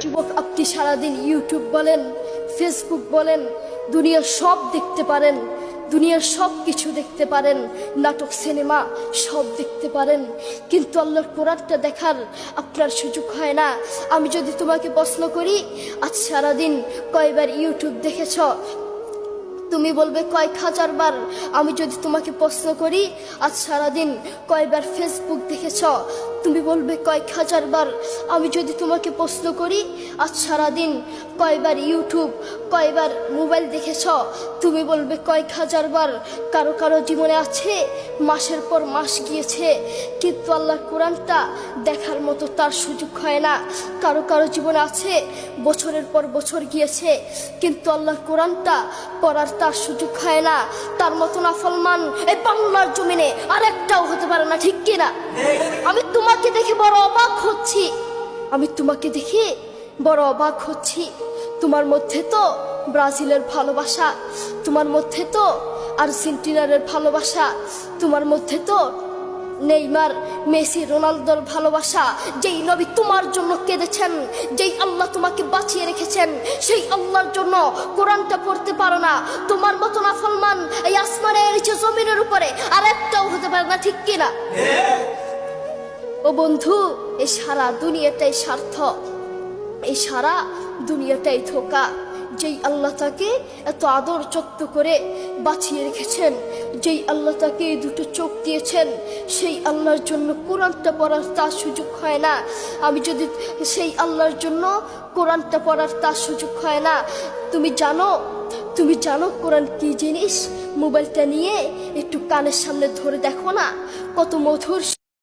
যুবক, আপনি সারাদিন ইউটিউব বলেন, ফেসবুক বলেন, দুনিয়ার সব দেখতে পারেন, দুনিয়ার সব কিছু দেখতে পারেন, নাটক সিনেমা সব দেখতে পারেন, কিন্তু আল্লাহর কোরআনটা দেখার আপনার সুযোগ হয় না। আমি যদি তোমাকে প্রশ্ন করি, আজ সারাদিন কয়বার ইউটিউব দেখেছ? তুমি বলবে কয়েক হাজার বার। আমি যদি তোমাকে প্রশ্ন করি, আজ সারাদিন কয়বার ফেসবুক দেখেছ? তুমি বলবে কয়েক হাজার বার। আমি যদি তোমাকে প্রশ্ন করি, আজ সারাদিন কয়বার ইউটিউব, কয়বার মোবাইল দেখেছ? তুমি বলবে কয়েক হাজার বার। কারো কারো জীবনে আছে মাসের পর মাস গিয়েছে, কিন্তু আল্লাহর কোরআনটা দেখার মতো তার সুযোগ হয় না। কারো কারো জীবনে আছে বছরের পর বছর গিয়েছে, কিন্তু আল্লাহর কোরআনটা পড়ার তার সুযোগ হয় না। তার মতো নাফরমান এই বাংলার জমিনে আরেকটাও হতে পারে না, ঠিক কিনা? আমি তোমাকে দেখে বড় অবাক হচ্ছি, আমি তোমাকে দেখে বড় অবাক হচ্ছি। তোমার মধ্যে তো ব্রাজিলের ভালোবাসা, তোমার মধ্যে তো আর্জেন্টিনার ভালোবাসা, তোমার মধ্যে তো নেইমার, মেসি, রোনালদোর ভালোবাসা। যেই নবী তোমার জন্য কেঁদেছেন, যেই আল্লাহ তোমাকে বাঁচিয়ে রেখেছেন, সেই আল্লাহর জন্য কোরআনটা পড়তে পারো না। তোমার মতো নাফরমান এই আসমানের নিচে জমিনের উপরে আর একটাও হতে পারে না, ঠিক কিনা? ও বন্ধু, এই সারা দুনিয়াটাই স্বার্থ, এই সারা দুনিয়াটাই ধোঁকা। যেই আল্লাহ তাকে এত আদর যত্ন করে বাঁচিয়ে রেখেছেন, যেই আল্লাহ তাকে এই দুটো চোখ দিয়েছেন, সেই আল্লাহর জন্য কোরআনটা পড়ার তার সুযোগ হয় না। আমি যদি সেই আল্লাহর জন্য কোরআনটা পড়ার তার সুযোগ হয় না। তুমি জানো কোরআন কি জিনিস? মোবাইলটা নিয়ে একটু কানের সামনে ধরে দেখো না, কত মধুর